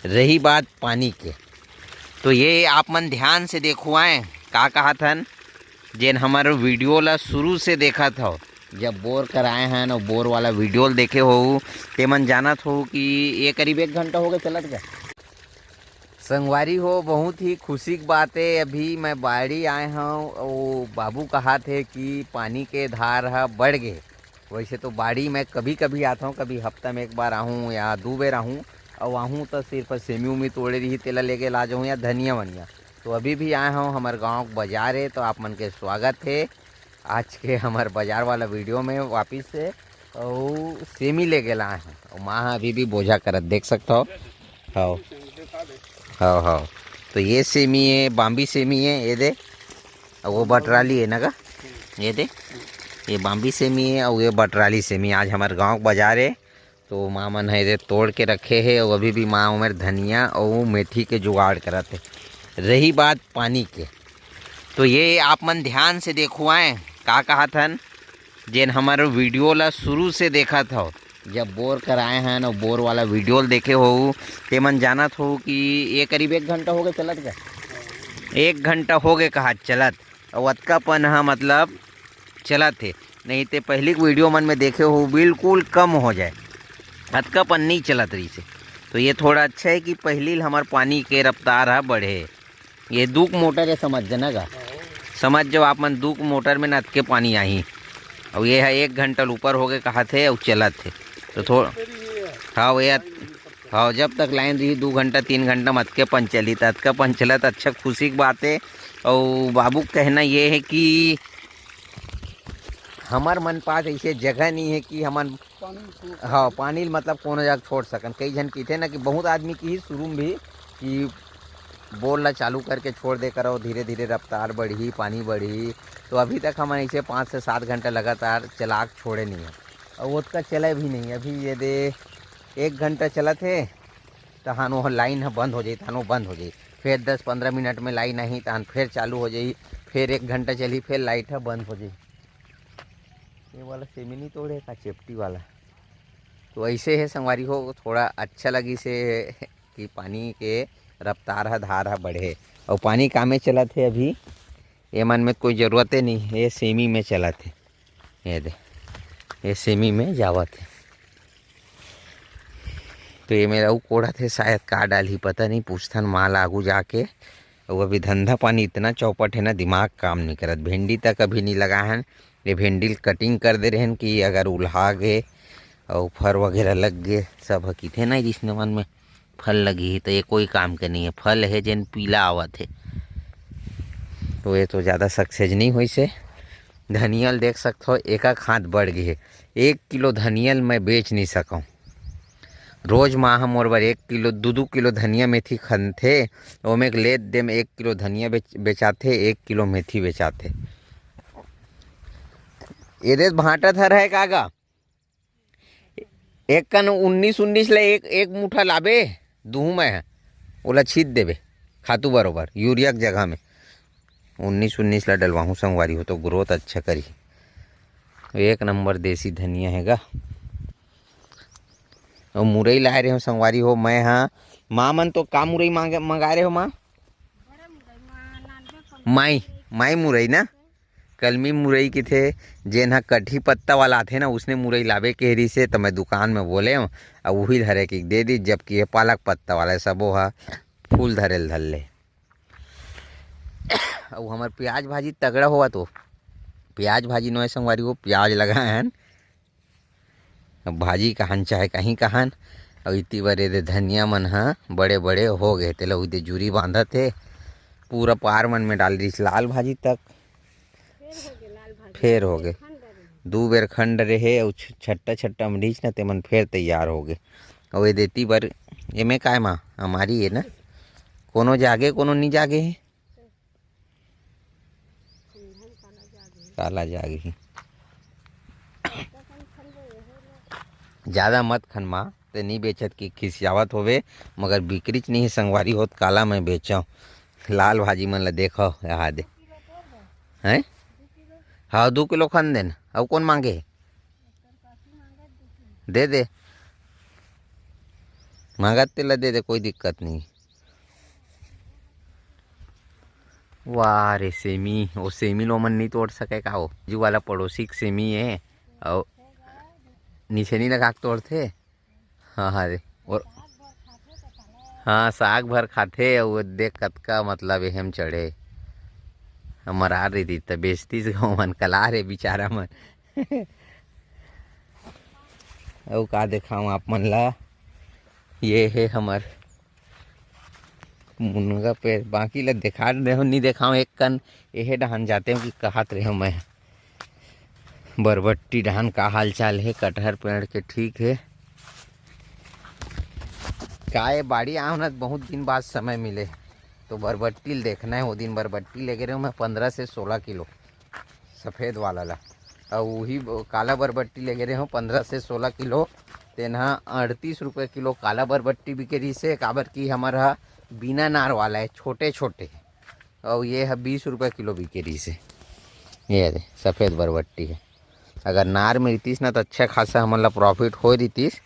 रही बात पानी के, तो ये आप मन ध्यान से देखो आए का कहा थन। जेन हमारे वीडियो ला शुरू से देखा था, जब बोर कराए हैं और बोर वाला वीडियो देखे हो, ते मन जानत हो कि ये करीब 1 घंटा हो गया चलत गया। संगवारी हो, बहुत ही खुशी की बात है। अभी मैं बाड़ी आए हूँ और बाबू कहा थे कि पानी के धार है बढ़ गए। वैसे तो बाड़ी मैं कभी कभी आता हूँ, कभी हफ्ता में 1 बार आहूँ या 2 बार आहूँ, और आहूँ तो सिर्फ सेमी उमी तोड़े रही तेला लेके ला जाऊँ या धनिया वनिया। तो अभी भी आए हूँ, हमारे गाँव बाजार है, तो आप मन के स्वागत है आज के हमारे बाजार वाला वीडियो में वापिस से। और सेमी लेके लाए हैं और माँ अभी भी बोझा करत देख सकते हो। हाँ हाँ हाँ, तो ये सेमी है, बाम्बी सेमी है, ये दे। और वो बटराली है ना का, ये दे, ये बाम्बी सेमी है और ये बटराली सेमी। आज हमारे गांव बाजार है, तो माँ मन है तोड़ के रखे है। और अभी भी माँ उमर धनिया और मेथी के जुगाड़ करत है। रही बात पानी के, तो ये आप मन ध्यान से देखो आए का कहा थन। जेन हमारे वीडियो ला शुरू से देखा था, जब बोर कराए हैं और बोर वाला वीडियो देखे हो, ते मन जानत हो कि ये करीब 1 घंटा हो गया चलत गया। 1 घंटा हो गए कहा चलत, और अतकापन हाँ मतलब चलत है। नहीं तो पहली वीडियो मन में देखे हो बिल्कुल कम हो जाए, अतकापन नहीं चलत रही से। तो ये थोड़ा अच्छा है कि पहली हमारे पानी के रफ्तार है बढ़े। ये दूक मोटर है, समझ जाना का, समझ जाओ आप मन, दूक मोटर में नत के पानी आई। और ये है 1 घंटा ऊपर हो गए कहा थे और चलत थे। तो थोड़ा हाँ भैया, हाँ जब तक लाइन रही 2 घंटा 3 घंटा मत के पन चली, तत का पन चलत, अच्छा खुशी की बात है। और बाबू कहना ये है कि हमार मन पास ऐसे जगह नहीं है कि हमन हाँ पानी मतलब कोनो जगह छोड़ सकन। कई जन की थे ना कि बहुत आदमी की ही शुरू में भी कि बोर ला चालू करके छोड़ दे करो, धीरे धीरे रफ्तार बढ़ी, पानी बढ़ी। तो अभी तक हम ऐसे 5 से 7 घंटा लगातार चला छोड़े नहीं है, और वो का चले भी नहीं। अभी ये दे 1 घंटा चला थे, तहान वो लाइन है बंद हो जाई, तहान वो बंद हो जाई, फिर 10-15 मिनट में लाइन आई, तहान फिर चालू हो जाई, फिर 1 घंटा चली, फिर लाइट है बंद हो जाई। ये वाला सेमी नहीं तोड़े का, चेपटी वाला। तो ऐसे है संगवारी हो, थोड़ा अच्छा लगी से कि पानी के रफ्तार है धार है बढ़े। और पानी कामे चला थे अभी, ये मन में कोई ज़रूरत नहीं है, ये सेमी में चला थे। ये दे, ये सेमी में जावा थे। तो ये मेरा वो कोड़ा थे, शायद का डाली पता नहीं, पूछथन माल आगू जाके। और अभी धंधा पानी इतना चौपट है ना, दिमाग काम नहीं करत। भिंडी तक अभी नहीं लगा है, ये भिंडी कटिंग कर दे रहे हैं कि अगर उल्हा गए और फर वगैरह लग गए सब हकीथे ना, जिसने मन में फल लगी है तो ये कोई काम के नहीं है। फल है जिन पीला आवत है, तो ये तो ज़्यादा सक्सेस नहीं हुई से। धनियल देख सकते हो, एक हाथ बढ़ गई है। 1 किलो धनियल मैं बेच नहीं सकूँ। रोज माह मोर बर 1 किलो 2-2 किलो धनिया मेथी खन थे, ओमे ले दे में 1 किलो धनिया बेचाथे, 1 किलो मेथी बेचाथे। ये देश भाटा थर है कागा, एक कन 19-19 ले एक मुठा लाबे, दूँ में ओला छीट देबे खातू बरोबर यूरिया की जगह में। 19-19 ला डलवाहूँ संगवारी हो, तो ग्रोथ अच्छा करी। 1 नंबर देसी धनिया हैगा। और मुरई लाए रहे हो संगवारी हो, मैं हाँ माँ मन तो का मुरई मंगा रहे हो माँ? माई मुरई ना, कलमी मुरई के थे, जेन हा कढ़ी पत्ता वाला आथे ना, उसने मुरई लावे केहरी से। तो मैं दुकान में बोले हूँ और वही धरे के दे दी, जबकि ये पालक पत्ता वाला सबो हा फूल धरेल धरले। और हमार प्याज भाजी तगड़ा हुआ, तो प्याज भाजी नोए संगवारी हो, प्याज लगाए हैं भाजी कहन चाहे कहीं कहन। और इतनी बड़े दे धनिया मन हा बड़े बड़े हो गए, तेला उदे जूरी बांधा थे, पूरा पार मन में डाल रही लाल भाजी तक, फिर हो गए 2 बेर खंड रहे और छट्टा छट्टा मरीच ना, ते मन फिर तैयार हो गए। और ये देती बर ये में काय माँ हमारी है ना, कोनो जागे कोनो नहीं जागे है, काला जागे ही। ज़्यादा मत खन माँ, ते नहीं बेचत की खिसियावत होवे, मगर बिक्रीच नहीं है संगवारी होत, काला मैं बेचाऊँ। लाल भाजी मन ला देखो यहाँ दे हैं, हाँ 2 किलो खन देन। अब कौन मांगे, दे दे मांगत तेला दे दे, कोई दिक्कत नहीं। वाह रे सेमी, वो सेमी लो मन नहीं तोड़ सके का? वो जो वाला पड़ोसी की सेमी है और नीचे नहीं लगा के तोड़थे। हाँ हाँ रे, और हाँ साग भर खाथे। और देख कतका मतलब एहम चढ़े, हमर आ रही थी त बेचतीस गाँव मन कला रे बेचारा मन। और का दिखाऊँ आप मन ला, ये है हमर मुनगा पेड़। बाकी ला दिखा रहे नहीं दिखाऊँ, एक कन यह डहान जाते हो कि कहत रहे मैं बरबट्टी डहान का हाल चाल है। कटहर पेड़ के ठीक है का ये बाड़ी आओ ना, बहुत दिन बाद समय मिले तो बरबट्टी देखना है। वो दिन बरबट्टी लेके रहे हूँ मैं 15 से 16 किलो सफ़ेद वाला ला, और वही काला बरबट्टी लेके रहे हूँ 15 से 16 किलो। तेना 38 रुपये किलो काला बरबट्टी बिके रही से। काबर की हमारा बिना नार वाला है, छोटे छोटे, और ये है 20 रुपये किलो बिके रही से। ये सफ़ेद बरबट्टी है। अगर नार में रहतीस ना तो अच्छा खासा हमन ला प्रॉफिट हो रहीतीस,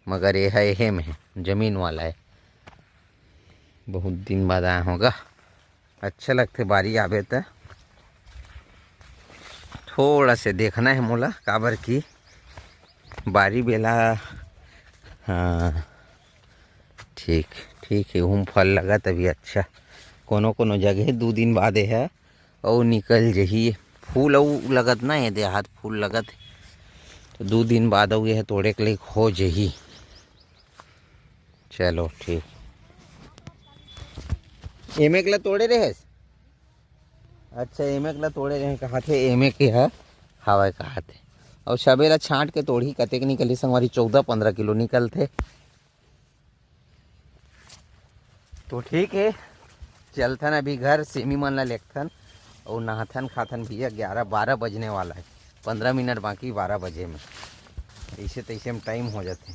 मगर ये है यही में है, जमीन वाला है। बहुत दिन बाद आया होगा, अच्छा लगते बारी आवे तो। थोड़ा से देखना है मोला, काबर की बारी बेला। हाँ ठीक ठीक है, उम फल लगा तभी अच्छा। कोनो कोनो जगह 2 दिन बाद है और निकल जही फूल और लगत ना है, देहात फूल लगत है तो 2 दिन बाद और यह तोड़े के लिए हो जही। चलो ठीक, एमे के ला तोड़े रहे। अच्छा एमे के ला तोड़े रहे कहा थे, एमे के है हवा कहा थे। और सबेला छांट के तोड़ी कतेक निकली संगवारी, 14-15 किलो निकलते। तो ठीक है, चलथन अभी घर, सेमी मन ला लेखथन और नहाथन खाथन। भैया 11-12 बजने वाला है, 15 मिनट बाकी 12 बजे में, ऐसे तैसे में टाइम हो जाते।